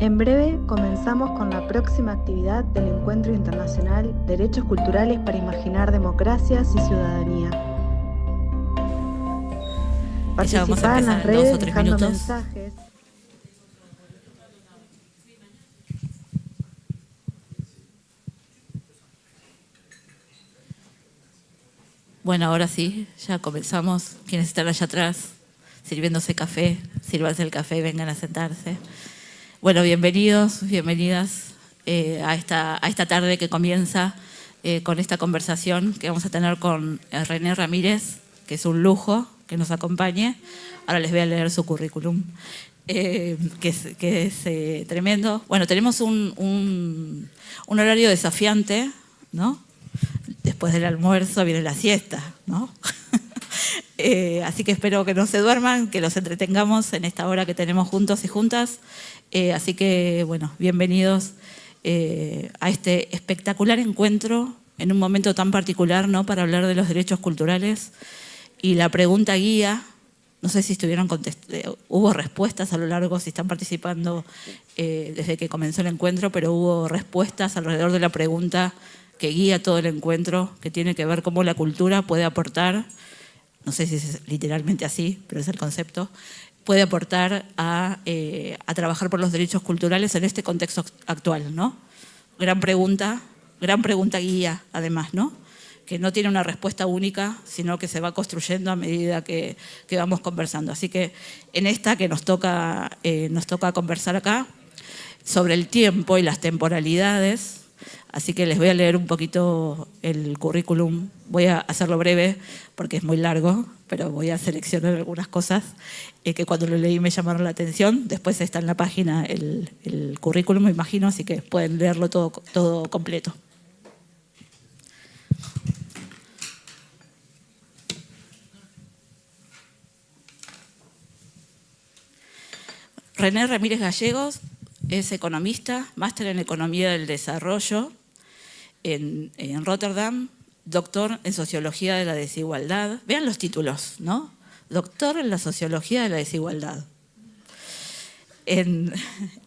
En breve comenzamos con la próxima actividad del Encuentro Internacional Derechos Culturales para Imaginar Democracias y Ciudadanía. Ya vamos a Participá en empezar las en 2 redes o 3 dejando minutos. mensajes. Bueno, ahora sí, ya comenzamos. Quienes están allá atrás sirviéndose café, sírvanse el café y vengan a sentarse. Bueno, bienvenidos, bienvenidas a esta tarde que comienza con esta conversación que vamos a tener con René Ramírez, que es un lujo que nos acompañe. Ahora les voy a leer su currículum, que es tremendo. Bueno, tenemos un horario desafiante, ¿no? Después del almuerzo viene la siesta, ¿no? Así que espero que no se duerman, que los entretengamos en esta hora que tenemos juntos y juntas. Así que, bueno, bienvenidos a este espectacular encuentro en un momento tan particular, ¿no?, para hablar de los derechos culturales. Y la pregunta guía, no sé si estuvieron hubo respuestas a lo largo, si están participando desde que comenzó el encuentro, pero hubo respuestas alrededor de la pregunta que guía todo el encuentro, que tiene que ver cómo la cultura puede aportar, no sé si es literalmente así, pero es el concepto, puede aportar a trabajar por los derechos culturales en este contexto actual, ¿no? Gran pregunta guía, además, ¿no? Que no tiene una respuesta única, sino que se va construyendo a medida que vamos conversando. Así que en esta que nos toca conversar acá, sobre el tiempo y las temporalidades. Así que les voy a leer un poquito el currículum. Voy a hacerlo breve porque es muy largo, pero voy a seleccionar algunas cosas que cuando lo leí me llamaron la atención. Después está en la página el currículum, me imagino, así que pueden leerlo todo completo. René Ramírez Gallegos es economista, máster en Economía del Desarrollo en Rotterdam, doctor en Sociología de la Desigualdad. Vean los títulos, ¿no? Doctor en la Sociología de la Desigualdad. En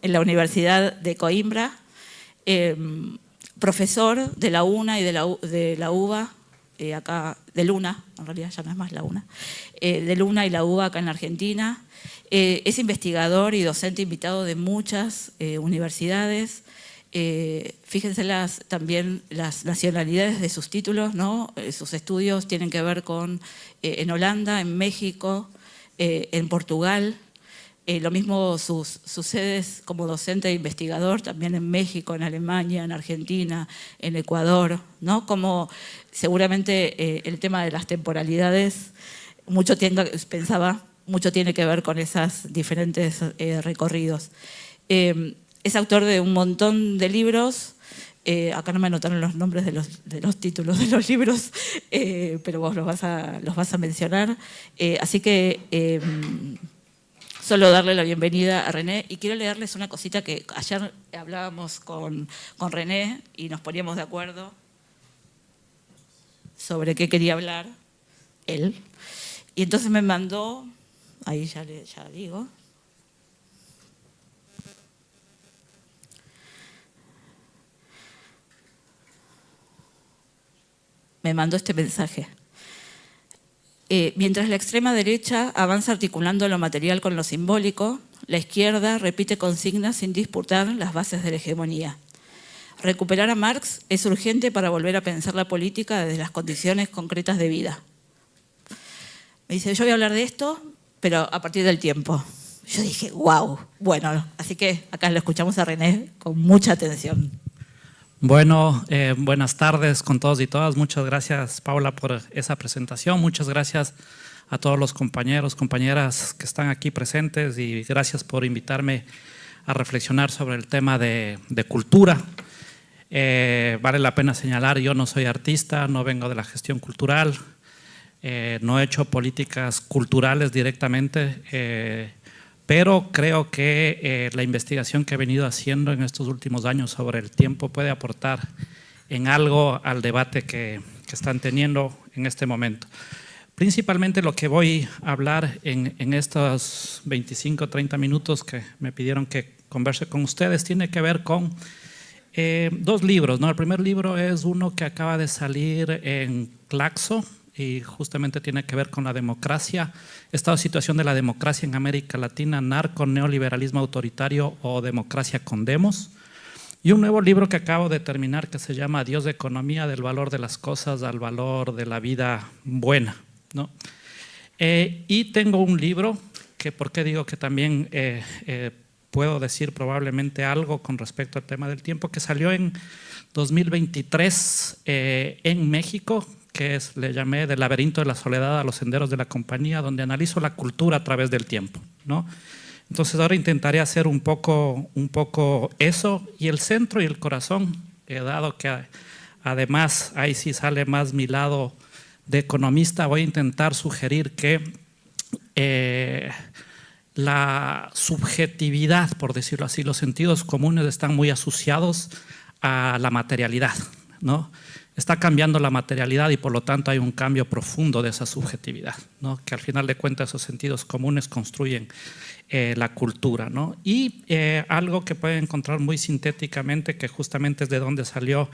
la Universidad de Coimbra, profesor de la UNA y de la UBA, acá, de Luna, en realidad ya no es más la UNA, de Luna y la UBA acá en la Argentina. Es investigador y docente invitado de muchas universidades. Fíjense también las nacionalidades de sus títulos, ¿no? Sus estudios tienen que ver con en Holanda, en México, en Portugal. Lo mismo sus sedes como docente e investigador, también en México, en Alemania, en Argentina, en Ecuador, ¿no? Como seguramente el tema de las temporalidades, mucho tiene que ver con esos diferentes recorridos. Es autor de un montón de libros. Acá no me anotaron los nombres de los títulos de los libros, pero vos los vas a mencionar. Así que solo darle la bienvenida a René. Y quiero leerles una cosita que ayer hablábamos con René y nos poníamos de acuerdo sobre qué quería hablar él. Y entonces me mandó, ahí ya digo, me mandó este mensaje. Mientras la extrema derecha avanza articulando lo material con lo simbólico, la izquierda repite consignas sin disputar las bases de la hegemonía. Recuperar a Marx es urgente para volver a pensar la política desde las condiciones concretas de vida. Me dice, yo voy a hablar de esto, pero a partir del tiempo. Yo dije, wow, bueno, así que acá lo escuchamos a René con mucha atención. Bueno, buenas tardes con todos y todas. Muchas gracias, Paula, por esa presentación. Muchas gracias a todos los compañeros, compañeras que están aquí presentes y gracias por invitarme a reflexionar sobre el tema de cultura. Vale la pena señalar, yo no soy artista, no vengo de la gestión cultural, no he hecho políticas culturales directamente, pero creo que la investigación que he venido haciendo en estos últimos años sobre el tiempo puede aportar en algo al debate que están teniendo en este momento. Principalmente lo que voy a hablar en estos 25 o 30 minutos que me pidieron que converse con ustedes tiene que ver con dos libros, ¿no? El primer libro es uno que acaba de salir en Claxo y justamente tiene que ver con la democracia, estado de situación de la democracia en América Latina, narco, neoliberalismo autoritario o democracia con demos. Y un nuevo libro que acabo de terminar que se llama Adiós de economía, del valor de las cosas al valor de la vida buena, ¿no? Y tengo un libro que, ¿por qué digo que también puedo decir probablemente algo con respecto al tema del tiempo? Que salió en 2023 en México, que le llamé Del laberinto de la soledad a los senderos de la compañía, donde analizo la cultura a través del tiempo, ¿no? Entonces ahora intentaré hacer un poco eso, y el centro y el corazón, dado que además ahí sí sale más mi lado de economista, voy a intentar sugerir que la subjetividad, por decirlo así, los sentidos comunes están muy asociados a la materialidad, ¿no? Está cambiando la materialidad y por lo tanto hay un cambio profundo de esa subjetividad, ¿no? Que al final de cuentas esos sentidos comunes construyen la cultura, ¿no? Y algo que pueden encontrar muy sintéticamente, que justamente es de donde salió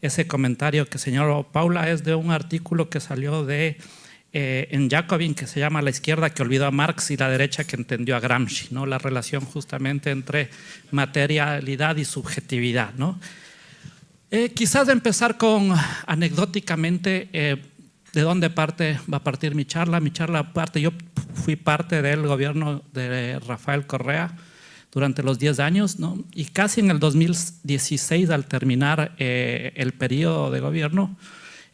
ese comentario que señaló Paula, es de un artículo que salió en Jacobin, que se llama La izquierda que olvidó a Marx y la derecha que entendió a Gramsci, ¿no? La relación justamente entre materialidad y subjetividad, ¿no? Quizás de empezar con anecdóticamente de dónde va a partir mi charla. Mi charla parte, yo fui parte del gobierno de Rafael Correa durante los 10 años, ¿no? Y casi en el 2016, al terminar el periodo de gobierno,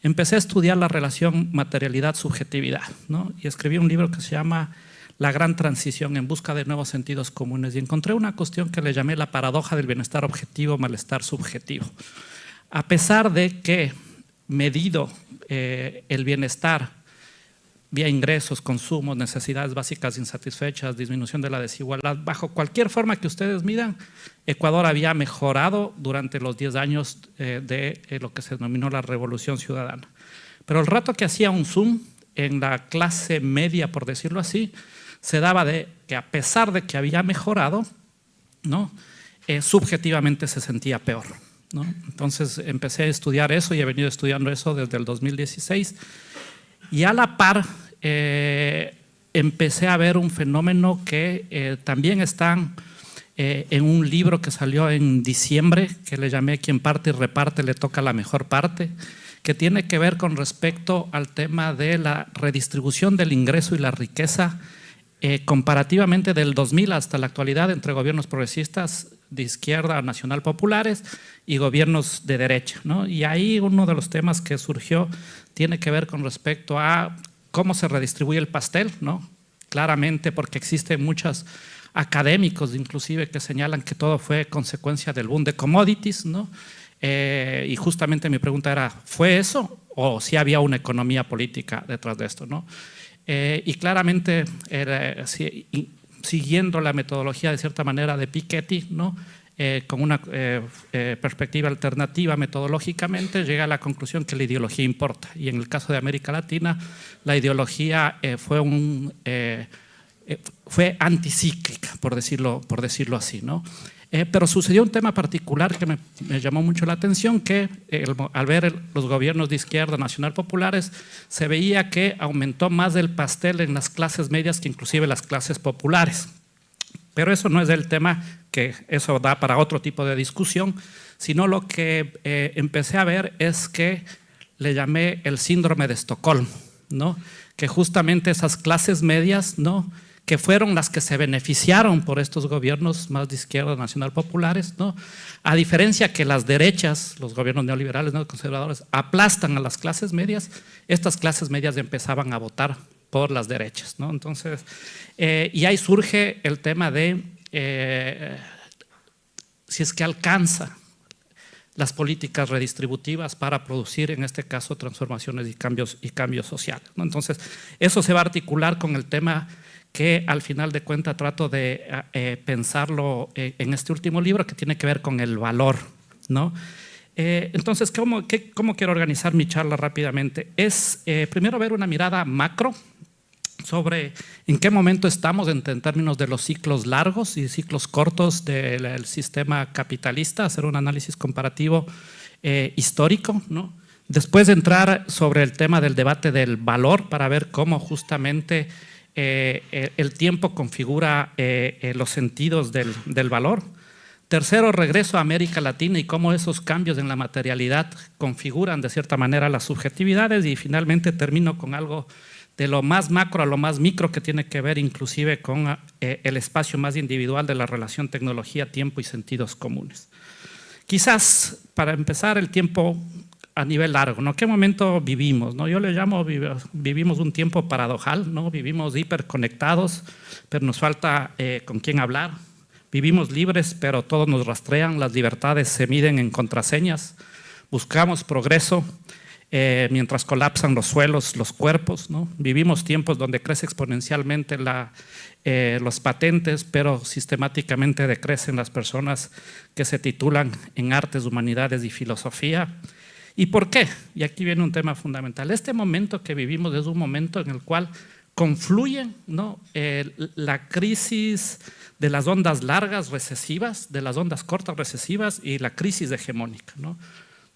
empecé a estudiar la relación materialidad-subjetividad, ¿no? Y escribí un libro que se llama La gran transición en busca de nuevos sentidos comunes, y encontré una cuestión que le llamé la paradoja del bienestar objetivo, malestar subjetivo. A pesar de que medido el bienestar vía ingresos, consumos, necesidades básicas insatisfechas, disminución de la desigualdad, bajo cualquier forma que ustedes midan, Ecuador había mejorado durante los 10 años de lo que se denominó la Revolución Ciudadana. Pero el rato que hacía un zoom en la clase media, por decirlo así, se daba de que a pesar de que había mejorado, ¿no? Subjetivamente se sentía peor, ¿no? Entonces empecé a estudiar eso y he venido estudiando eso desde el 2016. Y a la par empecé a ver un fenómeno que también está en un libro que salió en diciembre, que le llamé Quien parte y reparte le toca la mejor parte, que tiene que ver con respecto al tema de la redistribución del ingreso y la riqueza comparativamente del 2000 hasta la actualidad entre gobiernos progresistas de izquierda, nacional populares y gobiernos de derecha, ¿no? Y ahí uno de los temas que surgió tiene que ver con respecto a cómo se redistribuye el pastel, ¿no? Claramente porque existen muchos académicos inclusive que señalan que todo fue consecuencia del boom de commodities, ¿no? Y justamente mi pregunta era, ¿fue eso o si había una economía política detrás de esto, ¿no? Y claramente siguiendo la metodología de cierta manera de Piketty, ¿no? Con una perspectiva alternativa metodológicamente, llega a la conclusión que la ideología importa. Y en el caso de América Latina, la ideología fue anticíclica, por decirlo así, ¿no? Pero sucedió un tema particular que me llamó mucho la atención, que al ver los gobiernos de izquierda nacional populares, se veía que aumentó más el pastel en las clases medias que inclusive las clases populares. Pero eso no es el tema, que eso da para otro tipo de discusión, sino lo que empecé a ver es que le llamé el síndrome de Estocolmo, ¿no? Que justamente esas clases medias, ¿no? Que fueron las que se beneficiaron por estos gobiernos más de izquierda nacional populares, ¿no? A diferencia que las derechas, los gobiernos neoliberales, ¿no? Conservadores, aplastan a las clases medias, estas clases medias empezaban a votar por las derechas, ¿no? Entonces, y ahí surge el tema de si es que alcanza las políticas redistributivas para producir, en este caso, transformaciones y cambios sociales, ¿no? Entonces, eso se va a articular con el tema que al final de cuentas trato de pensarlo en este último libro, que tiene que ver con el valor, ¿no? Entonces, ¿cómo quiero organizar mi charla rápidamente? Es primero ver una mirada macro sobre en qué momento estamos en términos de los ciclos largos y ciclos cortos del sistema capitalista, hacer un análisis comparativo histórico, ¿no? Después entrar sobre el tema del debate del valor para ver cómo justamente el tiempo configura los sentidos del valor. Tercero, regreso a América Latina y cómo esos cambios en la materialidad configuran de cierta manera las subjetividades. Y finalmente termino con algo de lo más macro a lo más micro que tiene que ver inclusive con el espacio más individual de la relación tecnología, tiempo y sentidos comunes. Quizás para empezar el tiempo a nivel largo, ¿no? ¿Qué momento vivimos, ¿no? Yo le llamo, vivimos un tiempo paradojal, ¿no? Vivimos hiperconectados, pero nos falta con quién hablar. Vivimos libres, pero todos nos rastrean, las libertades se miden en contraseñas, buscamos progreso mientras colapsan los suelos, los cuerpos, ¿no? Vivimos tiempos donde crece exponencialmente los patentes, pero sistemáticamente decrecen las personas que se titulan en artes, humanidades y filosofía. ¿Y por qué? Y aquí viene un tema fundamental. Este momento que vivimos es un momento en el cual confluyen, ¿no? La crisis de las ondas largas recesivas, de las ondas cortas recesivas y la crisis hegemónica, ¿no?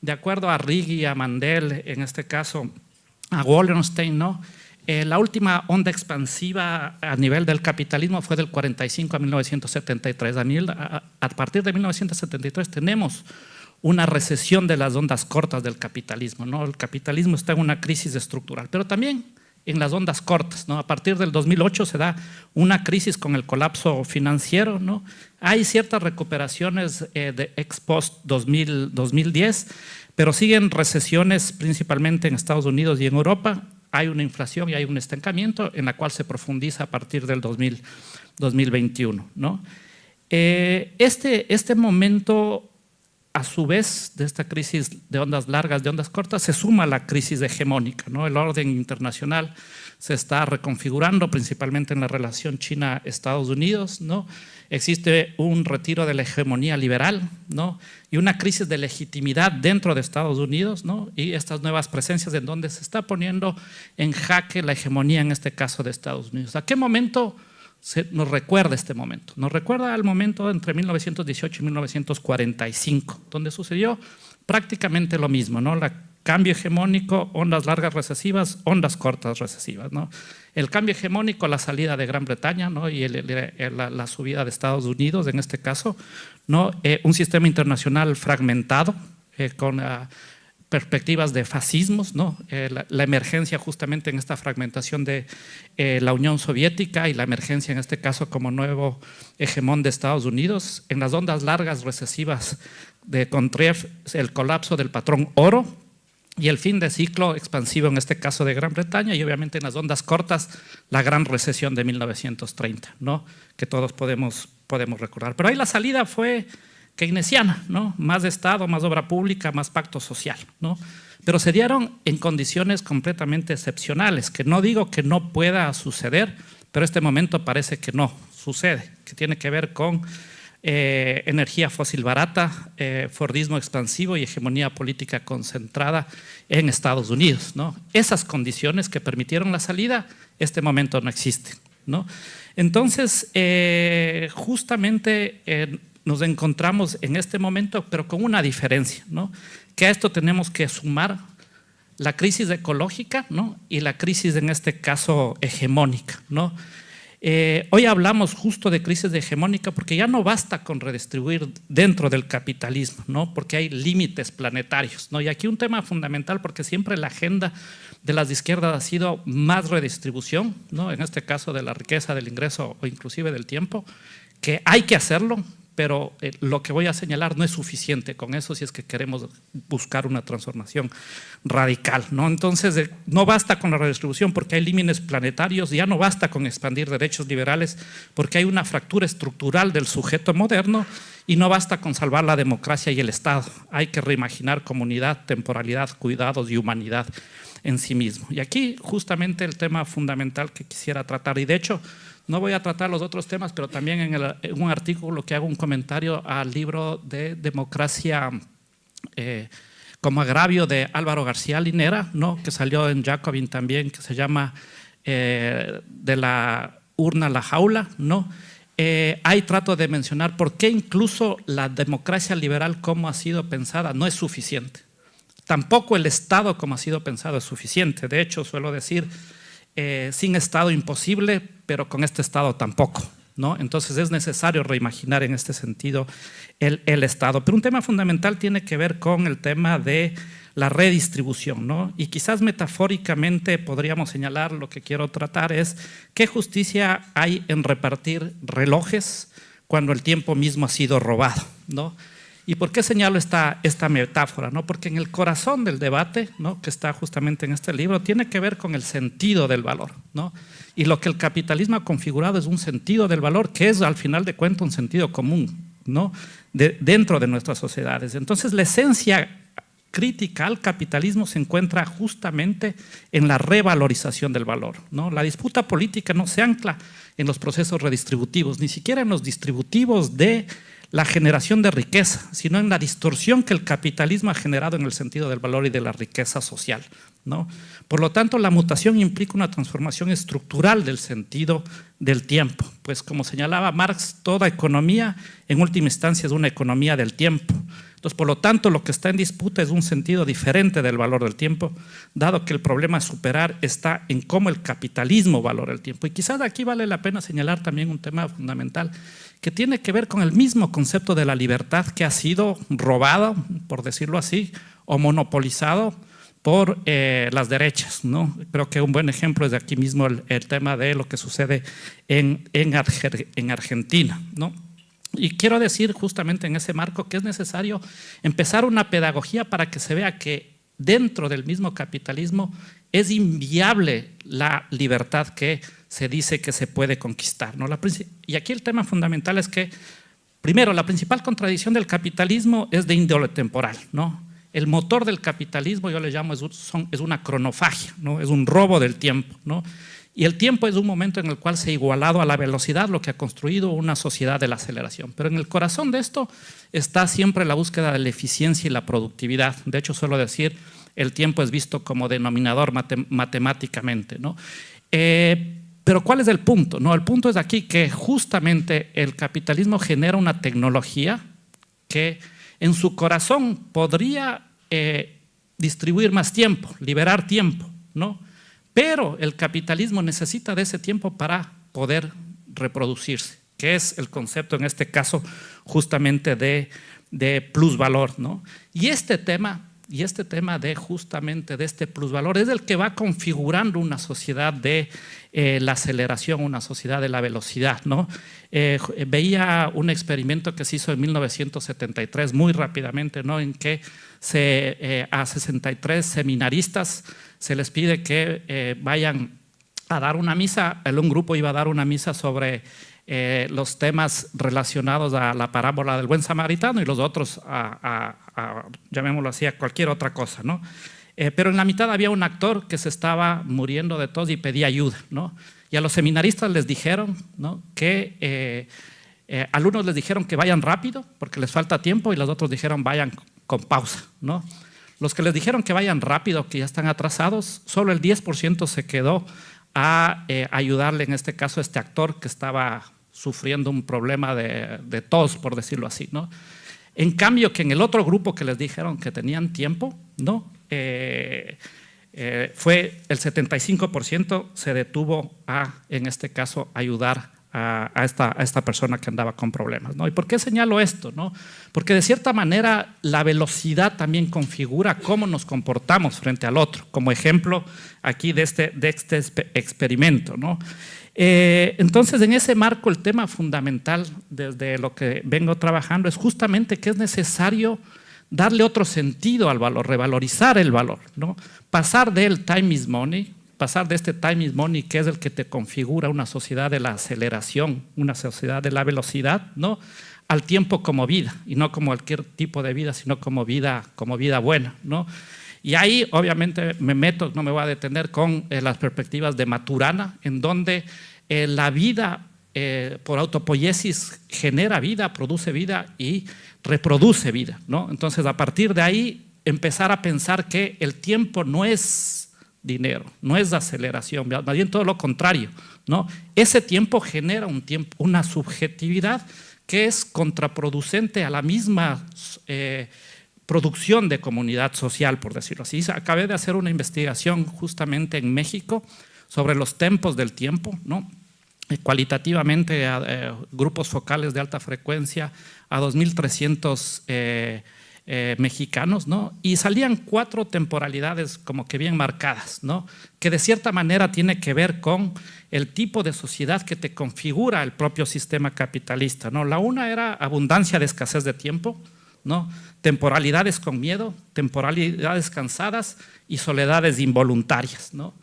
De acuerdo a Righi, a Mandel, en este caso a Wallenstein, ¿no? La última onda expansiva a nivel del capitalismo fue del 45 a 1973. A partir de 1973 tenemos una recesión de las ondas cortas del capitalismo, ¿no? El capitalismo está en una crisis estructural, pero también en las ondas cortas, ¿no? A partir del 2008 se da una crisis con el colapso financiero, ¿no? Hay ciertas recuperaciones de ex post 2010, pero siguen recesiones principalmente en Estados Unidos y en Europa. Hay una inflación y hay un estancamiento en la cual se profundiza a partir del 2021, ¿no? Este momento, a su vez, de esta crisis de ondas largas, de ondas cortas, se suma la crisis hegemónica, ¿no? El orden internacional se está reconfigurando, principalmente en la relación China-Estados Unidos, ¿no? Existe un retiro de la hegemonía liberal, ¿no? Y una crisis de legitimidad dentro de Estados Unidos, ¿no? Y estas nuevas presencias en donde se está poniendo en jaque la hegemonía, en este caso de Estados Unidos. ¿A qué momento nos recuerda este momento? Nos recuerda al momento entre 1918 y 1945, donde sucedió prácticamente lo mismo, ¿no? El cambio hegemónico, ondas largas recesivas, ondas cortas recesivas, ¿no? El cambio hegemónico, la salida de Gran Bretaña, ¿no? Y la subida de Estados Unidos, en este caso, ¿no? Un sistema internacional fragmentado, con perspectivas de fascismos, ¿no? La emergencia justamente en esta fragmentación de la Unión Soviética y la emergencia en este caso como nuevo hegemón de Estados Unidos. En las ondas largas recesivas de Kontriev, el colapso del patrón oro y el fin de ciclo expansivo en este caso de Gran Bretaña, y obviamente en las ondas cortas la gran recesión de 1930, ¿no? Que todos podemos recordar. Pero ahí la salida fue keynesiana, ¿no? Más Estado, más obra pública, más pacto social, ¿no? Pero se dieron en condiciones completamente excepcionales, que no digo que no pueda suceder, pero este momento parece que no sucede, que tiene que ver con energía fósil barata, fordismo expansivo y hegemonía política concentrada en Estados Unidos, ¿no? Esas condiciones que permitieron la salida, este momento no existen, ¿no? Entonces, justamente nos encontramos en este momento, pero con una diferencia, ¿no? Que a esto tenemos que sumar la crisis ecológica, ¿no? Y la crisis, en este caso, hegemónica, ¿no? Hoy hablamos justo de crisis hegemónica porque ya no basta con redistribuir dentro del capitalismo, ¿no? Porque hay límites planetarios, ¿no? Y aquí un tema fundamental, porque siempre la agenda de las izquierdas ha sido más redistribución, ¿no? En este caso de la riqueza, del ingreso o inclusive del tiempo, que hay que hacerlo, pero lo que voy a señalar no es suficiente con eso si es que queremos buscar una transformación radical, ¿no? Entonces, no basta con la redistribución porque hay límites planetarios, ya no basta con expandir derechos liberales porque hay una fractura estructural del sujeto moderno, y no basta con salvar la democracia y el Estado, hay que reimaginar comunidad, temporalidad, cuidados y humanidad en sí mismo. Y aquí justamente el tema fundamental que quisiera tratar, y de hecho no voy a tratar los otros temas, pero también en un artículo que hago un comentario al libro de Democracia como agravio de Álvaro García Linera, ¿no? Que salió en Jacobin también, que se llama de la urna a la jaula, ¿no? Ahí trato de mencionar por qué incluso la democracia liberal como ha sido pensada no es suficiente. Tampoco el Estado como ha sido pensado es suficiente. De hecho, suelo decir, sin Estado imposible, pero con este Estado tampoco, ¿no? Entonces es necesario reimaginar en este sentido el Estado. Pero un tema fundamental tiene que ver con el tema de la redistribución, ¿no? Y quizás metafóricamente podríamos señalar, lo que quiero tratar es qué justicia hay en repartir relojes cuando el tiempo mismo ha sido robado, ¿no? ¿Y por qué señalo esta metáfora, ¿no? Porque en el corazón del debate, ¿no?, que está justamente en este libro, tiene que ver con el sentido del valor, ¿no? Y lo que el capitalismo ha configurado es un sentido del valor que es, al final de cuentas, un sentido común, ¿no?, dentro de nuestras sociedades. Entonces, la esencia crítica al capitalismo se encuentra justamente en la revalorización del valor, ¿no? La disputa política no se ancla en los procesos redistributivos, ni siquiera en los distributivos de la generación de riqueza, sino en la distorsión que el capitalismo ha generado en el sentido del valor y de la riqueza social, ¿no? Por lo tanto, la mutación implica una transformación estructural del sentido del tiempo, pues como señalaba Marx, toda economía en última instancia es una economía del tiempo. Entonces, por lo tanto, lo que está en disputa es un sentido diferente del valor del tiempo, dado que el problema a superar está en cómo el capitalismo valora el tiempo. Y quizás aquí vale la pena señalar también un tema fundamental que tiene que ver con el mismo concepto de la libertad que ha sido robado, por decirlo así, o monopolizado por las derechas, ¿no? Creo que un buen ejemplo es de aquí mismo el tema de lo que sucede en Argentina, ¿no? Y quiero decir justamente en ese marco que es necesario empezar una pedagogía para que se vea que dentro del mismo capitalismo es inviable la libertad que se dice que se puede conquistar, ¿no? Y aquí el tema fundamental es que, primero, la principal contradicción del capitalismo es de índole temporal, ¿no? El motor del capitalismo, yo le llamo, es una cronofagia, ¿no? Es un robo del tiempo, ¿no? Y el tiempo es un momento en el cual se ha igualado a la velocidad, lo que ha construido una sociedad de la aceleración. Pero en el corazón de esto está siempre la búsqueda de la eficiencia y la productividad. De hecho, suelo decir, el tiempo es visto como denominador matemáticamente, ¿no? Pero ¿cuál es el punto? No, el punto es aquí que justamente el capitalismo genera una tecnología que en su corazón podría distribuir más tiempo, liberar tiempo, ¿no? Pero el capitalismo necesita de ese tiempo para poder reproducirse, que es el concepto en este caso justamente de plusvalor, ¿no? Y este tema de justamente de este plusvalor es el que va configurando una sociedad de la aceleración, una sociedad de la velocidad, ¿no? Veía un experimento que se hizo en 1973 muy rápidamente, ¿no? En que a 63 seminaristas se les pide que vayan a dar una misa. Un grupo iba a dar una misa sobre los temas relacionados a la parábola del buen samaritano y los otros llamémoslo así, a cualquier otra cosa, ¿no? Pero en la mitad había un actor que se estaba muriendo de tos y pedía ayuda, ¿no? Y a los seminaristas les dijeron, ¿no?, que algunos les dijeron que vayan rápido porque les falta tiempo y los otros dijeron vayan con pausa, ¿no? Los que les dijeron que vayan rápido, que ya están atrasados, solo el 10% se quedó a ayudarle, en este caso, a este actor que estaba sufriendo un problema de tos, por decirlo así, ¿no? En cambio, que en el otro grupo que les dijeron que tenían tiempo, ¿no?, fue el 75% se detuvo en este caso, ayudar a esta persona que andaba con problemas, ¿no? ¿Y por qué señalo esto, no? Porque de cierta manera la velocidad también configura cómo nos comportamos frente al otro, como ejemplo aquí de este experimento, ¿no? Entonces, en ese marco, el tema fundamental desde lo que vengo trabajando es justamente que es necesario darle otro sentido al valor, revalorizar el valor, ¿no? Pasar del time is money, pasar de este time is money, que es el que te configura una sociedad de la aceleración, una sociedad de la velocidad, ¿no?, al tiempo como vida, y no como cualquier tipo de vida, sino como vida buena, ¿no? Y ahí obviamente no me voy a detener con las perspectivas de Maturana, en donde la vida por autopoiesis genera vida, produce vida y reproduce vida, ¿no? Entonces, a partir de ahí empezar a pensar que el tiempo no es dinero, no es aceleración, más bien todo lo contrario, ¿no? Ese tiempo genera una subjetividad que es contraproducente a la misma producción de comunidad social, por decirlo así. Acabé de hacer una investigación justamente en México sobre los tempos del tiempo, ¿no? Cualitativamente grupos focales de alta frecuencia a 2.300 mexicanos, ¿no? Y salían 4 temporalidades como que bien marcadas, ¿no? Que de cierta manera tiene que ver con el tipo de sociedad que te configura el propio sistema capitalista, ¿no? La una era abundancia de escasez de tiempo, ¿no? Temporalidades con miedo, temporalidades cansadas y soledades involuntarias, ¿no?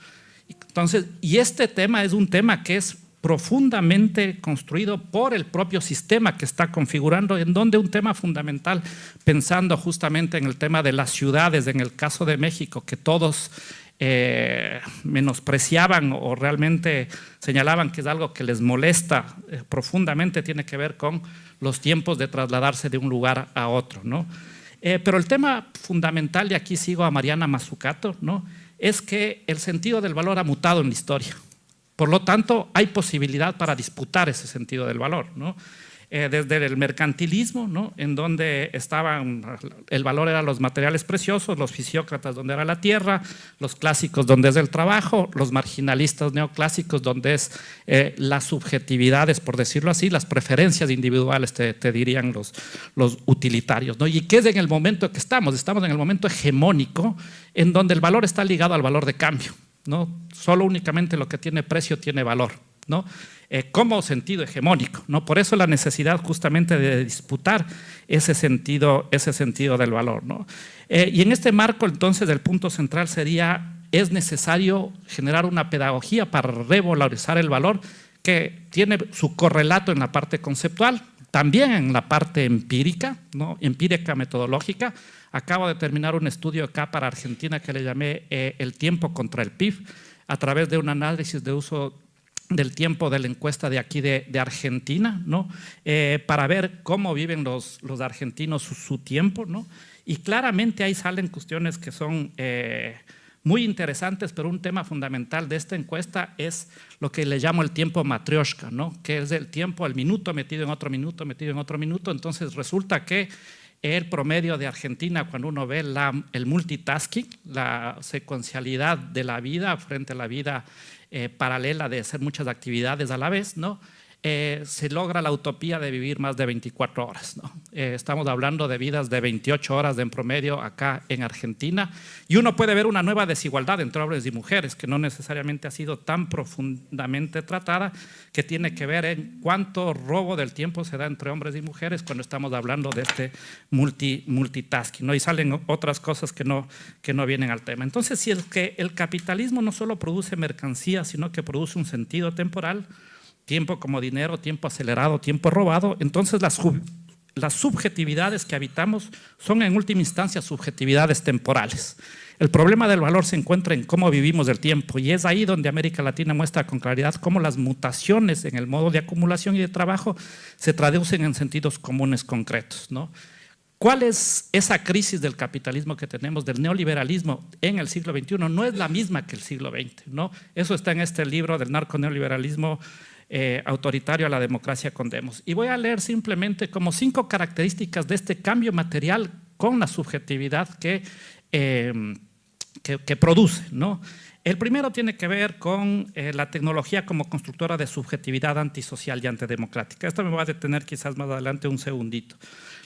Entonces, y este tema es un tema que es profundamente construido por el propio sistema que está configurando, en donde un tema fundamental, pensando justamente en el tema de las ciudades, en el caso de México, que todos menospreciaban o realmente señalaban que es algo que les molesta profundamente, tiene que ver con los tiempos de trasladarse de un lugar a otro, ¿no? Pero el tema fundamental, y aquí sigo a Mariana Mazzucato, ¿no? Es que el sentido del valor ha mutado en la historia. Por lo tanto, hay posibilidad para disputar ese sentido del valor, ¿no? Desde el mercantilismo, ¿no? En donde el valor eran los materiales preciosos, los fisiócratas donde era la tierra, los clásicos donde es el trabajo, los marginalistas neoclásicos donde es las subjetividades, por decirlo así, las preferencias individuales, te dirían los utilitarios, ¿no? Y que es en el momento que estamos en el momento hegemónico en donde el valor está ligado al valor de cambio, ¿no? Solo únicamente lo que tiene precio tiene valor, ¿no? Como sentido hegemónico, ¿no? Por eso la necesidad justamente de disputar ese sentido del valor, ¿no? Y en este marco, entonces, el punto central sería: es necesario generar una pedagogía para revalorizar el valor que tiene su correlato en la parte conceptual, también en la parte empírica, ¿no? Empírica metodológica. Acabo de terminar un estudio acá para Argentina que le llamé el tiempo contra el PIB, a través de un análisis de uso del tiempo de la encuesta de aquí de Argentina, ¿no? Para ver cómo viven los argentinos su tiempo, ¿no? Y claramente ahí salen cuestiones que son muy interesantes, pero un tema fundamental de esta encuesta es lo que le llamo el tiempo matrioshka, ¿no? Que es el tiempo, el minuto metido en otro minuto, metido en otro minuto. Entonces resulta que el promedio de Argentina, cuando uno ve el multitasking, la secuencialidad de la vida frente a la vida paralela de hacer muchas actividades a la vez, ¿no? Se logra la utopía de vivir más de 24 horas, ¿no? Estamos hablando de vidas de 28 horas en promedio acá en Argentina, y uno puede ver una nueva desigualdad entre hombres y mujeres que no necesariamente ha sido tan profundamente tratada, que tiene que ver en cuánto robo del tiempo se da entre hombres y mujeres cuando estamos hablando de este multitasking, ¿no? Y salen otras cosas que no vienen al tema. Entonces, si el capitalismo no solo produce mercancía, sino que produce un sentido temporal, tiempo como dinero, tiempo acelerado, tiempo robado, entonces las subjetividades que habitamos son en última instancia subjetividades temporales. El problema del valor se encuentra en cómo vivimos el tiempo, y es ahí donde América Latina muestra con claridad cómo las mutaciones en el modo de acumulación y de trabajo se traducen en sentidos comunes concretos, ¿no? ¿Cuál es esa crisis del capitalismo que tenemos, del neoliberalismo en el siglo XXI? No es la misma que el siglo XX, ¿no? Eso está en este libro del narconeoliberalismo autoritario a la democracia con demos. Y voy a leer simplemente como 5 características de este cambio material con la subjetividad que produce, ¿no? El primero tiene que ver con la tecnología como constructora de subjetividad antisocial y antidemocrática. Esto me va a detener quizás más adelante un segundito.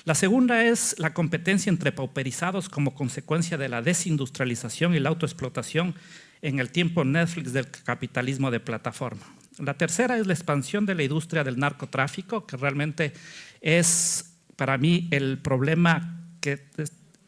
La segunda es la competencia entre pauperizados como consecuencia de la desindustrialización y la autoexplotación en el tiempo Netflix del capitalismo de plataforma. La tercera es la expansión de la industria del narcotráfico, que realmente es para mí el problema que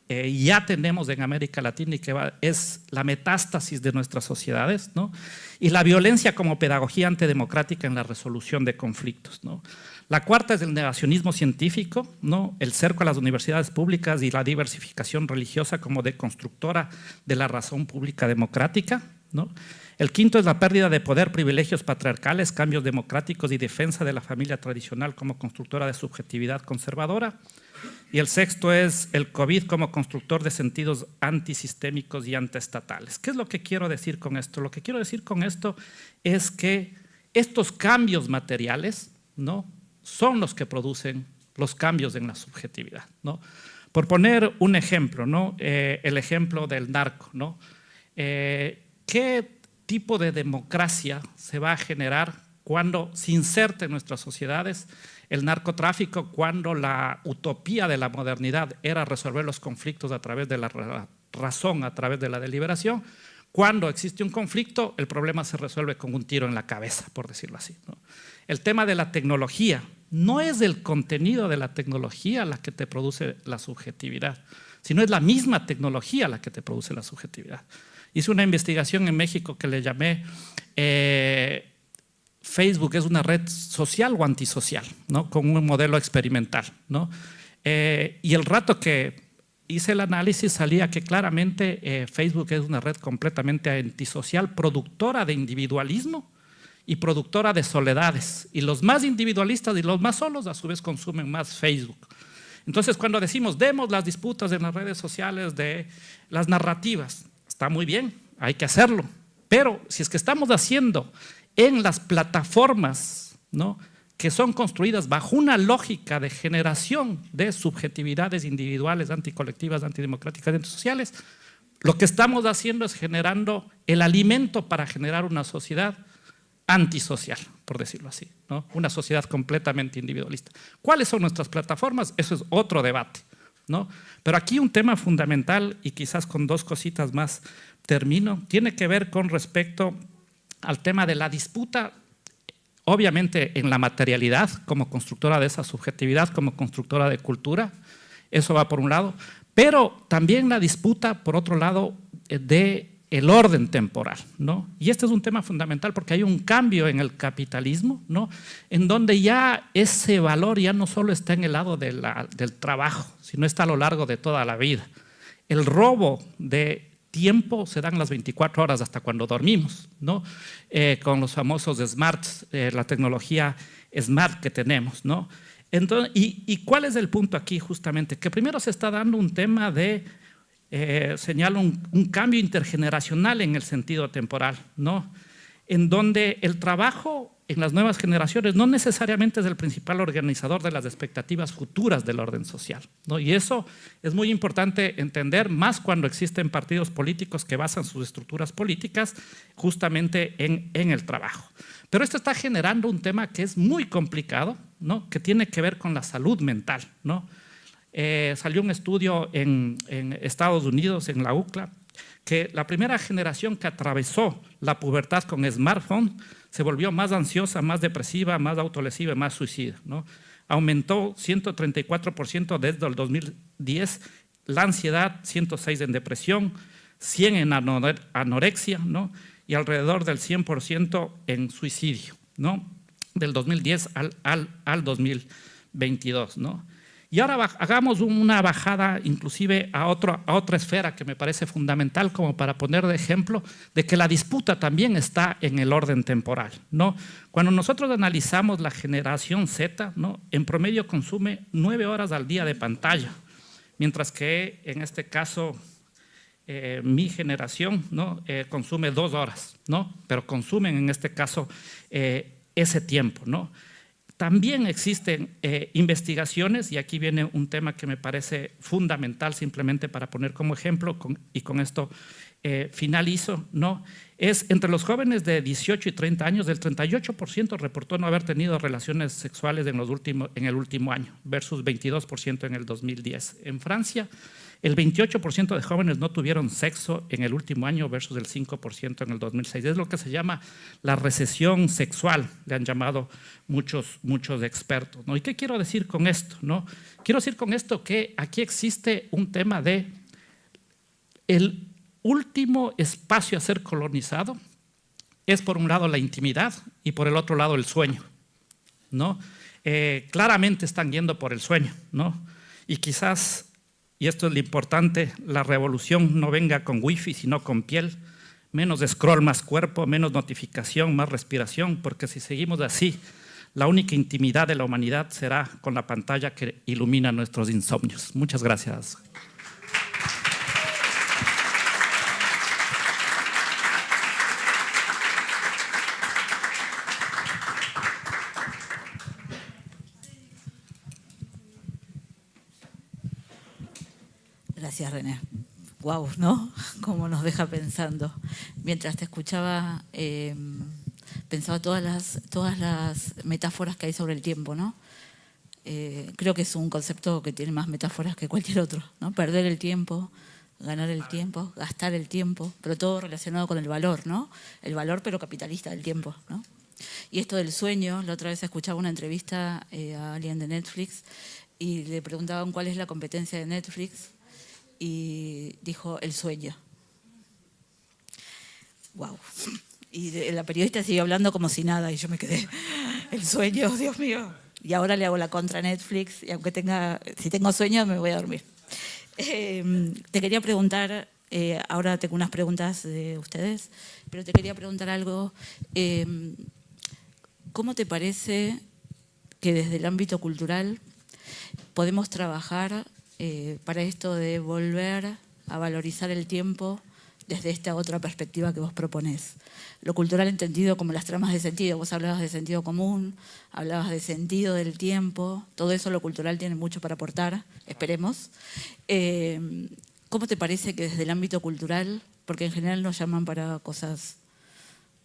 ya tenemos en América Latina y que es la metástasis de nuestras sociedades, ¿no? Y la violencia como pedagogía antidemocrática en la resolución de conflictos, ¿no? La cuarta es el negacionismo científico, ¿no? El cerco a las universidades públicas y la diversificación religiosa como deconstructora de la razón pública democrática, ¿no? El quinto es la pérdida de poder, privilegios patriarcales, cambios democráticos y defensa de la familia tradicional como constructora de subjetividad conservadora. Y el sexto es el COVID como constructor de sentidos antisistémicos y antiestatales. ¿Qué es lo que quiero decir con esto? Lo que quiero decir con esto es que estos cambios materiales, ¿no?, son los que producen los cambios en la subjetividad, ¿no? Por poner un ejemplo, ¿no?, el ejemplo del narco, ¿no? ¿Qué tipo de democracia se va a generar cuando se inserte en nuestras sociedades el narcotráfico, cuando la utopía de la modernidad era resolver los conflictos a través de la razón, a través de la deliberación? Cuando existe un conflicto, el problema se resuelve con un tiro en la cabeza, por decirlo así, ¿no? El tema de la tecnología, no es el contenido de la tecnología la que te produce la subjetividad, sino es la misma tecnología la que te produce la subjetividad. Hice una investigación en México que le llamé Facebook es una red social o antisocial, ¿no?, con un modelo experimental, ¿no? Y el rato que hice el análisis salía que claramente Facebook es una red completamente antisocial, productora de individualismo y productora de soledades. Y los más individualistas y los más solos a su vez consumen más Facebook. Entonces, cuando decimos demos las disputas en las redes sociales de las narrativas, está muy bien, hay que hacerlo. Pero si es que estamos haciendo en las plataformas, ¿no?, que son construidas bajo una lógica de generación de subjetividades individuales, anticolectivas, antidemocráticas, antisociales, lo que estamos haciendo es generando el alimento para generar una sociedad antisocial, por decirlo así, ¿no?, una sociedad completamente individualista. ¿Cuáles son nuestras plataformas? Eso es otro debate, ¿no? Pero aquí un tema fundamental, y quizás con dos cositas más termino, tiene que ver con respecto al tema de la disputa, obviamente en la materialidad como constructora de esa subjetividad, como constructora de cultura, eso va por un lado, pero también la disputa, por otro lado, de el orden temporal, ¿no? Y este es un tema fundamental porque hay un cambio en el capitalismo, ¿no?, en donde ya ese valor ya no solo está en el lado del trabajo, sino está a lo largo de toda la vida. El robo de tiempo se dan las 24 horas hasta cuando dormimos, ¿no?, con los famosos smarts, la tecnología smart que tenemos, ¿no? Entonces, ¿y cuál es el punto aquí justamente? Que primero se está dando un tema de señalo un cambio intergeneracional en el sentido temporal, ¿no?, en donde el trabajo en las nuevas generaciones no necesariamente es el principal organizador de las expectativas futuras del orden social, ¿no? Y eso es muy importante entender, más cuando existen partidos políticos que basan sus estructuras políticas justamente en el trabajo. Pero esto está generando un tema que es muy complicado, ¿no?, que tiene que ver con la salud mental, ¿no? Salió un estudio en Estados Unidos, en la UCLA, que la primera generación que atravesó la pubertad con smartphone se volvió más ansiosa, más depresiva, más autolesiva y más suicida, ¿no? Aumentó 134% desde el 2010, la ansiedad, 106% en depresión, 100% en anorexia, ¿no?, y alrededor del 100% en suicidio, ¿no?, del 2010 al 2022, ¿no? Y ahora hagamos una bajada inclusive a otra esfera que me parece fundamental como para poner de ejemplo de que la disputa también está en el orden temporal, ¿no? Cuando nosotros analizamos la generación Z, ¿no?, en promedio consume 9 horas al día de pantalla, mientras que en este caso mi generación, ¿no?, consume 2 horas, ¿no?, pero consumen en este caso ese tiempo, ¿no? También existen investigaciones, y aquí viene un tema que me parece fundamental simplemente para poner como ejemplo, y con esto finalizo, ¿no?, es entre los jóvenes de 18 y 30 años, el 38% reportó no haber tenido relaciones sexuales en el último año, versus 22% en el 2010. En Francia, el 28% de jóvenes no tuvieron sexo en el último año versus el 5% en el 2006. Es lo que se llama la recesión sexual, le han llamado muchos expertos, ¿no? ¿Y qué quiero decir con esto, no? Quiero decir con esto que aquí existe un tema de el último espacio a ser colonizado es por un lado la intimidad y por el otro lado el sueño, ¿no? Claramente están yendo por el sueño, ¿no? Y quizás, y esto es lo importante, la revolución no venga con wifi sino con piel. menos scroll, más cuerpo, menos notificación, más respiración, porque si seguimos así, la única intimidad de la humanidad será con la pantalla que ilumina nuestros insomnios. Muchas gracias. Gracias, René. Guau, ¿no? Cómo nos deja pensando. Mientras te escuchaba, pensaba todas las metáforas que hay sobre el tiempo, ¿no? Creo que es un concepto que tiene más metáforas que cualquier otro, ¿no? Perder el tiempo, ganar el tiempo, gastar el tiempo, pero todo relacionado con el valor, ¿no? El valor pero capitalista del tiempo, ¿no? Y esto del sueño, la otra vez escuchaba una entrevista a alguien de Netflix y le preguntaban cuál es la competencia de Netflix y dijo el sueño. Wow. Y la periodista siguió hablando como si nada y yo me quedé, el sueño, Dios mío. Y ahora le hago la contra a Netflix y aunque si tengo sueño me voy a dormir. Te quería preguntar, ahora tengo unas preguntas de ustedes, pero te quería preguntar algo. ¿Cómo te parece que desde el ámbito cultural podemos trabajar para esto de volver a valorizar el tiempo desde esta otra perspectiva que vos proponés? Lo cultural entendido como las tramas de sentido. Vos hablabas de sentido común, hablabas de sentido del tiempo. Todo eso lo cultural tiene mucho para aportar, esperemos. ¿Cómo te parece que desde el ámbito cultural, porque en general nos llaman para cosas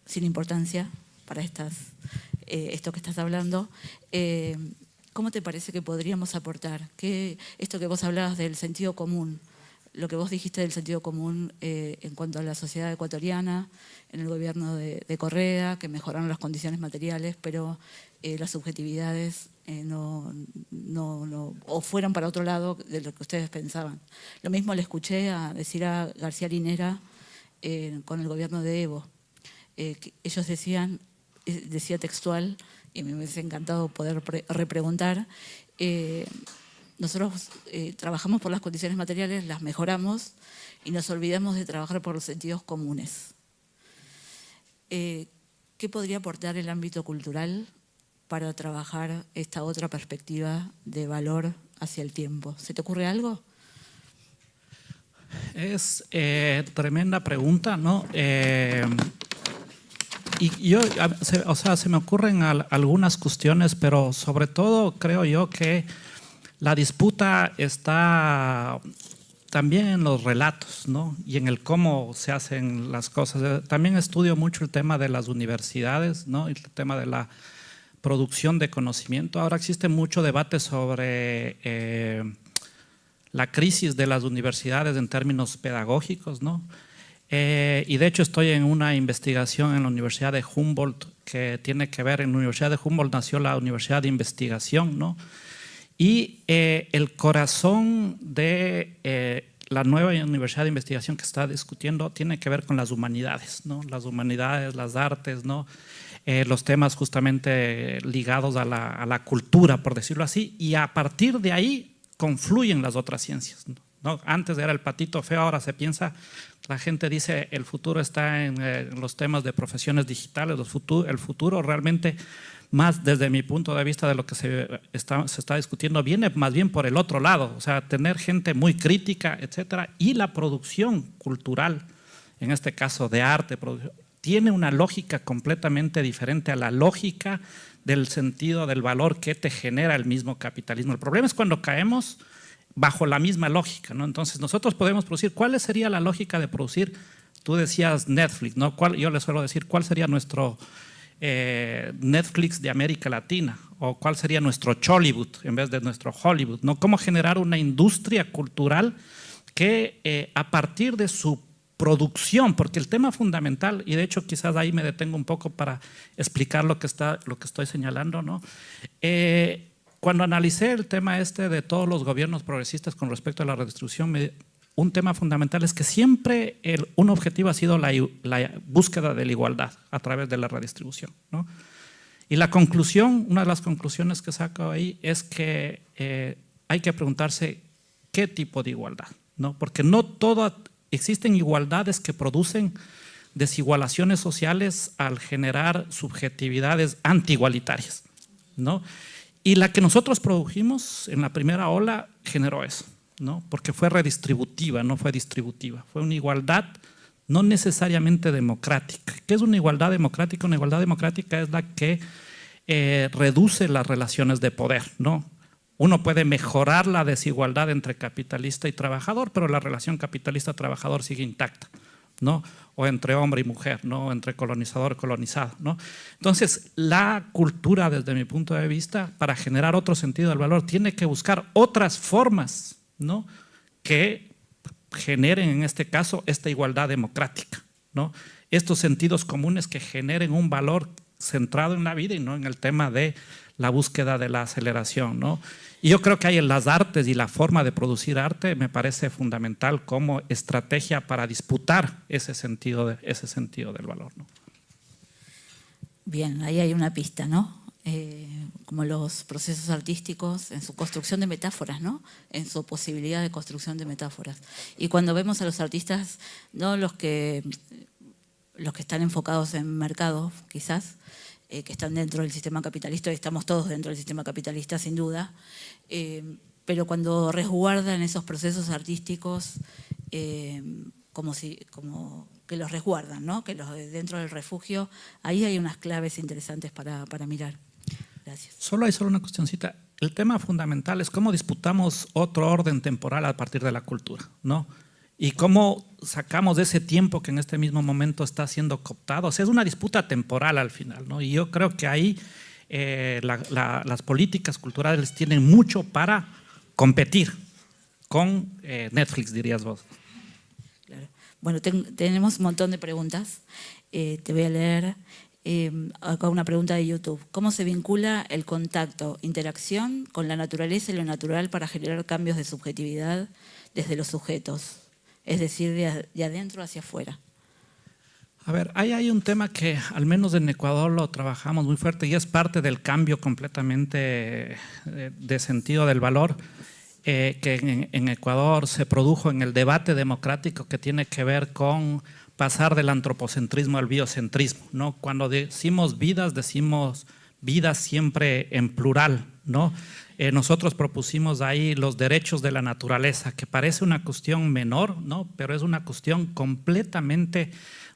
sin importancia, para esto que estás hablando, ¿cómo te parece que podríamos aportar? Esto que vos hablabas del sentido común, lo que vos dijiste del sentido común en cuanto a la sociedad ecuatoriana, en el gobierno de Correa, que mejoraron las condiciones materiales, pero las subjetividades o fueron para otro lado de lo que ustedes pensaban. Lo mismo le escuché decir a García Linera con el gobierno de Evo. Ellos decía textual, y me hubiese encantado poder repreguntar, nosotros trabajamos por las condiciones materiales, las mejoramos y nos olvidamos de trabajar por los sentidos comunes. ¿Qué podría aportar el ámbito cultural para trabajar esta otra perspectiva de valor hacia el tiempo? ¿Se te ocurre algo? Es tremenda pregunta, ¿no? Y se me ocurren algunas cuestiones, pero sobre todo creo yo que la disputa está también en los relatos, ¿no? Y en el cómo se hacen las cosas. También estudio mucho el tema de las universidades, ¿no? Y el tema de la producción de conocimiento. Ahora existe mucho debate sobre la crisis de las universidades en términos pedagógicos, ¿no? Y de hecho estoy en una investigación en la Universidad de Humboldt que tiene que ver, en la Universidad de Humboldt nació la Universidad de Investigación, ¿no? Y el corazón de la nueva Universidad de Investigación que está discutiendo tiene que ver con las humanidades, ¿no? Las humanidades, las artes, ¿no? Los temas justamente ligados a la cultura, por decirlo así, y a partir de ahí confluyen las otras ciencias, ¿no? Antes era el patito feo, ahora se piensa, la gente dice el futuro está en los temas de profesiones digitales, el futuro realmente, más desde mi punto de vista de lo que se está discutiendo, viene más bien por el otro lado, o sea, tener gente muy crítica, etcétera, y la producción cultural, en este caso de arte, tiene una lógica completamente diferente a la lógica del sentido del valor que te genera el mismo capitalismo. El problema es cuando caemos bajo la misma lógica, ¿no? Entonces nosotros podemos producir, ¿cuál sería la lógica de producir? Tú decías Netflix, ¿no? Yo le suelo decir, ¿cuál sería nuestro Netflix de América Latina? ¿O cuál sería nuestro Chollywood en vez de nuestro Hollywood, ¿no? ¿Cómo generar una industria cultural que a partir de su producción, porque el tema fundamental, y de hecho quizás ahí me detengo un poco para explicar lo que estoy señalando, ¿no? Cuando analicé el tema de todos los gobiernos progresistas con respecto a la redistribución, un tema fundamental es que siempre un objetivo ha sido la búsqueda de la igualdad a través de la redistribución, ¿no? Y la conclusión, una de las conclusiones que saco ahí es que hay que preguntarse qué tipo de igualdad, ¿no? Porque no todo, existen igualdades que producen desigualaciones sociales al generar subjetividades antiigualitarias, ¿no? Y la que nosotros produjimos en la primera ola generó eso, ¿no? Porque fue redistributiva, no fue distributiva. Fue una igualdad no necesariamente democrática. ¿Qué es una igualdad democrática? Una igualdad democrática es la que reduce las relaciones de poder, ¿no? Uno puede mejorar la desigualdad entre capitalista y trabajador, pero la relación capitalista-trabajador sigue intacta, ¿no? O entre hombre y mujer, ¿no? Entre colonizador y colonizado, ¿no? Entonces, la cultura, desde mi punto de vista, para generar otro sentido del valor, tiene que buscar otras formas, ¿no? Que generen, en este caso, esta igualdad democrática, ¿no? Estos sentidos comunes que generen un valor centrado en la vida y no en el tema de la búsqueda de la aceleración, ¿no? Y yo creo que hay en las artes y la forma de producir arte me parece fundamental como estrategia para disputar ese sentido del valor, ¿no? Bien, ahí hay una pista, ¿no? Como los procesos artísticos en su construcción de metáforas, ¿no? En su posibilidad de construcción de metáforas. Y cuando vemos a los artistas, no los que están enfocados en mercado, quizás, que están dentro del sistema capitalista, y estamos todos dentro del sistema capitalista, sin duda, pero cuando resguardan esos procesos artísticos, como que los resguardan, ¿no? Que dentro del refugio, ahí hay unas claves interesantes para mirar. Gracias. Solo una cuestioncita. El tema fundamental es cómo disputamos otro orden temporal a partir de la cultura, ¿no? Y cómo sacamos de ese tiempo que en este mismo momento está siendo cooptado. O sea, es una disputa temporal al final, ¿no? Y yo creo que ahí las políticas culturales tienen mucho para competir con Netflix, dirías vos. Claro. Bueno, tenemos un montón de preguntas. Te voy a leer acá una pregunta de YouTube. ¿Cómo se vincula el contacto, interacción con la naturaleza y lo natural para generar cambios de subjetividad desde los sujetos? Es decir, de adentro hacia afuera. A ver, ahí hay un tema que al menos en Ecuador lo trabajamos muy fuerte y es parte del cambio completamente de sentido del valor que en Ecuador se produjo en el debate democrático que tiene que ver con pasar del antropocentrismo al biocentrismo, ¿no? Cuando decimos vidas siempre en plural, ¿no? Nosotros propusimos ahí los derechos de la naturaleza, que parece una cuestión menor, ¿no? Pero es una cuestión completamente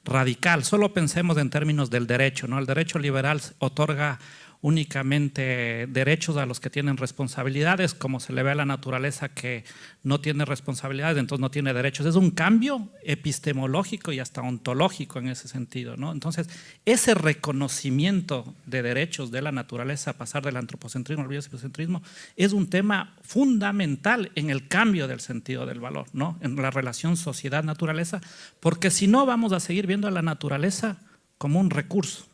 radical. Solo pensemos en términos del derecho, ¿no? El derecho liberal otorga únicamente derechos a los que tienen responsabilidades, como se le ve a la naturaleza que no tiene responsabilidades, entonces no tiene derechos. Es un cambio epistemológico y hasta ontológico en ese sentido, ¿no? Entonces, ese reconocimiento de derechos de la naturaleza, pasar del antropocentrismo al biocentrismo, es un tema fundamental en el cambio del sentido del valor, ¿no? En la relación sociedad-naturaleza, porque si no vamos a seguir viendo a la naturaleza como un recurso,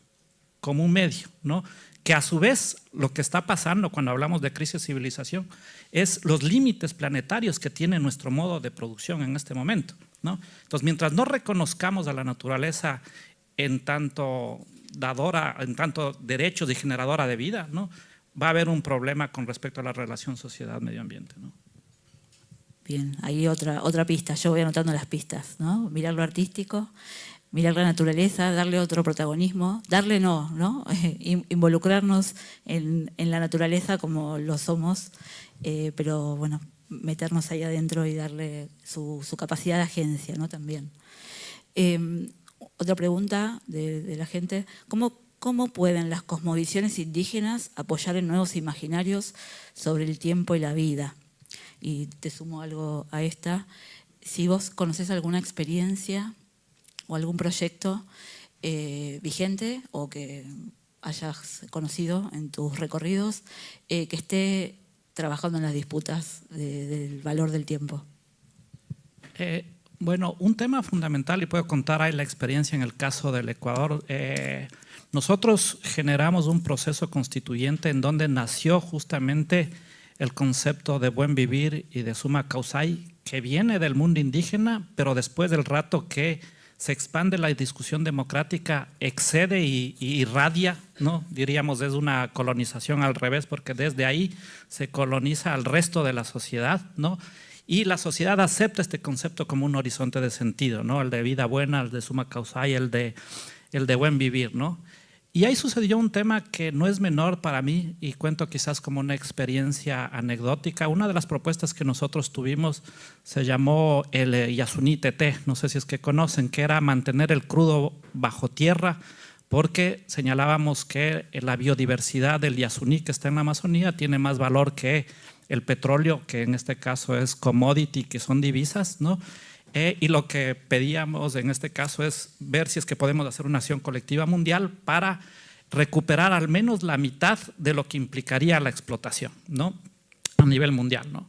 como un medio, ¿no? Que a su vez lo que está pasando cuando hablamos de crisis de civilización es los límites planetarios que tiene nuestro modo de producción en este momento, ¿no? Entonces, mientras no reconozcamos a la naturaleza en tanto dadora, en tanto derechos y generadora de vida, ¿no? Va a haber un problema con respecto a la relación sociedad-medio ambiente, ¿no? Bien, ahí otra pista. Yo voy anotando las pistas, ¿no? Mirar lo artístico, mirar la naturaleza, darle otro protagonismo, ¿no? Involucrarnos en la naturaleza como lo somos, pero bueno, meternos ahí adentro y darle su capacidad de agencia, ¿no? También. Otra pregunta de la gente, ¿cómo pueden las cosmovisiones indígenas apoyar en nuevos imaginarios sobre el tiempo y la vida? Y te sumo algo a esta, si vos conocés alguna experiencia o algún proyecto vigente o que hayas conocido en tus recorridos que esté trabajando en las disputas del valor del tiempo. Bueno, un tema fundamental, y puedo contar ahí la experiencia en el caso del Ecuador. Nosotros generamos un proceso constituyente en donde nació justamente el concepto de buen vivir y de summa causai, que viene del mundo indígena, pero después del rato que se expande la discusión democrática, excede y irradia, ¿no? Diríamos, es una colonización al revés, porque desde ahí se coloniza al resto de la sociedad, ¿no? Y la sociedad acepta este concepto como un horizonte de sentido, ¿no? El de vida buena, el de summa causa y el de buen vivir, ¿no? Y ahí sucedió un tema que no es menor para mí y cuento quizás como una experiencia anecdótica. Una de las propuestas que nosotros tuvimos se llamó el Yasuní Teté, no sé si es que conocen, que era mantener el crudo bajo tierra, porque señalábamos que la biodiversidad del Yasuní que está en la Amazonía tiene más valor que el petróleo, que en este caso es commodity, que son divisas, ¿no? Y lo que pedíamos en este caso es ver si es que podemos hacer una acción colectiva mundial para recuperar al menos la mitad de lo que implicaría la explotación, ¿no? A nivel mundial, ¿no?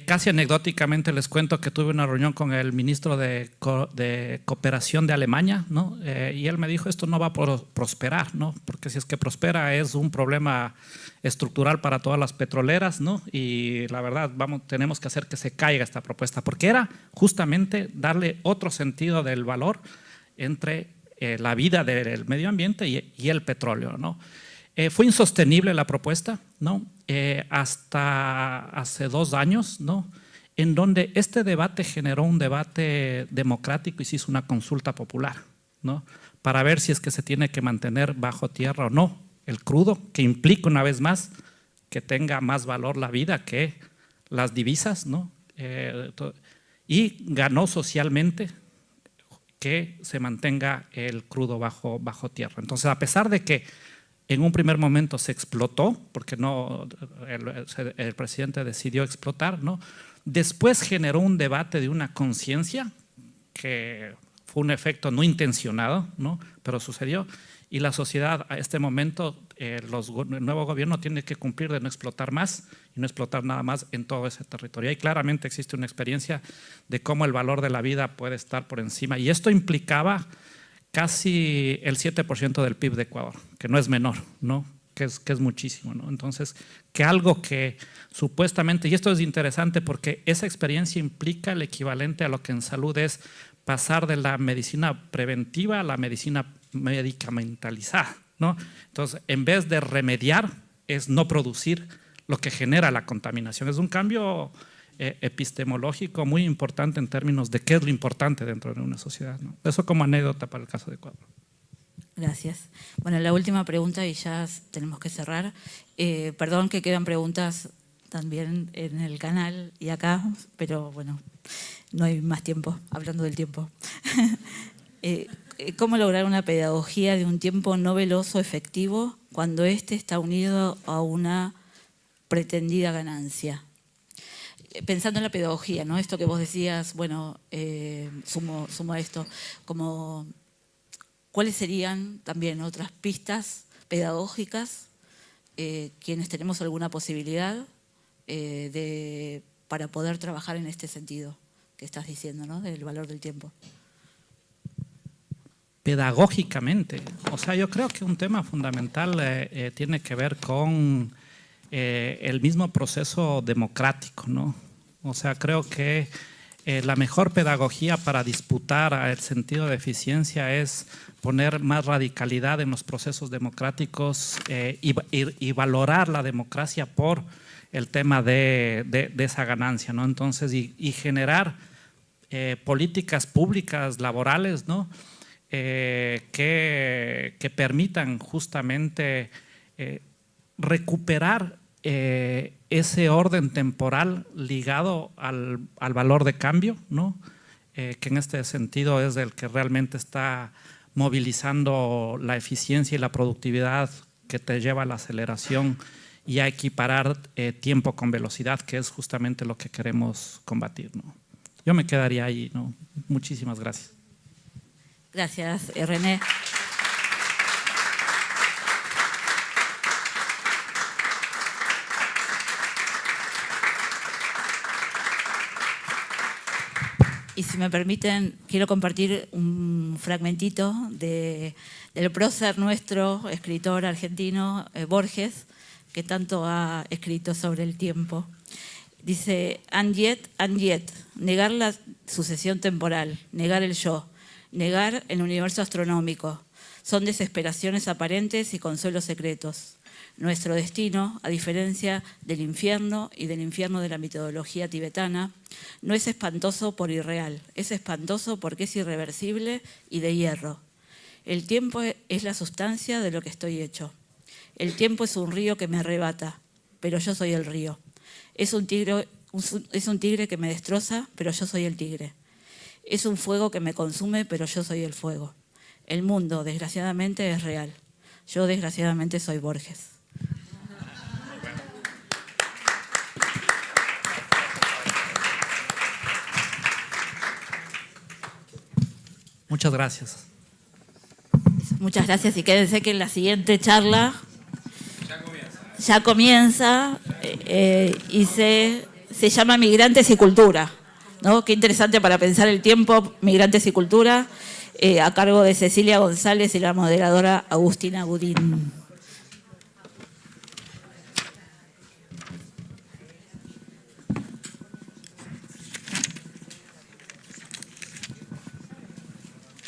Casi anecdóticamente les cuento que tuve una reunión con el ministro de Cooperación de Alemania, ¿no? Y él me dijo, esto no va a prosperar, ¿no? Porque si es que prospera es un problema estructural para todas las petroleras, ¿no? Y la verdad, tenemos que hacer que se caiga esta propuesta, porque era justamente darle otro sentido del valor entre la vida del medio ambiente y el petróleo, ¿no? Fue insostenible la propuesta, ¿no? Hasta hace 2 años, ¿no? En donde este debate generó un debate democrático y se hizo una consulta popular, ¿no? Para ver si es que se tiene que mantener bajo tierra o no el crudo, que implica una vez más que tenga más valor la vida que las divisas, ¿no? Y ganó socialmente que se mantenga el crudo bajo tierra. Entonces, a pesar de que en un primer momento se explotó, porque no, el presidente decidió explotar, ¿no? Después generó un debate de una conciencia que fue un efecto no intencionado, ¿no? Pero sucedió. Y la sociedad a este momento, el nuevo gobierno tiene que cumplir de no explotar más y no explotar nada más en todo ese territorio. Y claramente existe una experiencia de cómo el valor de la vida puede estar por encima. Y esto implicaba casi el 7% del PIB de Ecuador, que no es menor, ¿no? Que es muchísimo, ¿no? Entonces, que algo que supuestamente, y esto es interesante porque esa experiencia implica el equivalente a lo que en salud es pasar de la medicina preventiva a la medicina medicamentalizada, ¿no? Entonces, en vez de remediar, es no producir lo que genera la contaminación. Es un cambio epistemológico muy importante en términos de qué es lo importante dentro de una sociedad, ¿no? Eso como anécdota para el caso de Ecuador. Gracias. Bueno, la última pregunta y ya tenemos que cerrar. Perdón que quedan preguntas también en el canal y acá, pero bueno, no hay más tiempo, hablando del tiempo. ¿Cómo lograr una pedagogía de un tiempo no veloz o efectivo cuando éste está unido a una pretendida ganancia? Pensando en la pedagogía, ¿no? Esto que vos decías, bueno, sumo a esto, como ¿cuáles serían también otras pistas pedagógicas quienes tenemos alguna posibilidad para poder trabajar en este sentido que estás diciendo, ¿no? Del valor del tiempo? Pedagógicamente, o sea, yo creo que un tema fundamental tiene que ver con el mismo proceso democrático, ¿no? O sea, creo que la mejor pedagogía para disputar el sentido de eficiencia es poner más radicalidad en los procesos democráticos y valorar la democracia por el tema de esa ganancia, ¿no? Entonces, y generar políticas públicas laborales, ¿no? Que permitan justamente recuperar ese orden temporal ligado al valor de cambio, ¿no? Que en este sentido es el que realmente está movilizando la eficiencia y la productividad que te lleva a la aceleración y a equiparar tiempo con velocidad, que es justamente lo que queremos combatir, ¿no? Yo me quedaría ahí, ¿no? Muchísimas gracias. Gracias, René. Y si me permiten, quiero compartir un fragmentito del prócer nuestro, escritor argentino, Borges, que tanto ha escrito sobre el tiempo. Dice, and yet, negar la sucesión temporal, negar el yo, negar el universo astronómico, son desesperaciones aparentes y consuelos secretos. Nuestro destino, a diferencia del infierno y del infierno de la mitología tibetana, no es espantoso por irreal, es espantoso porque es irreversible y de hierro. El tiempo es la sustancia de lo que estoy hecho. El tiempo es un río que me arrebata, pero yo soy el río. Es un tigre que me destroza, pero yo soy el tigre. Es un fuego que me consume, pero yo soy el fuego. El mundo, desgraciadamente, es real. Yo, desgraciadamente, soy Borges. Muchas gracias. Muchas gracias y quédense que en la siguiente charla ya comienza y se llama Migrantes y Cultura, ¿no? Qué interesante para pensar el tiempo, Migrantes y Cultura, a cargo de Cecilia González y la moderadora Agustina Gudín.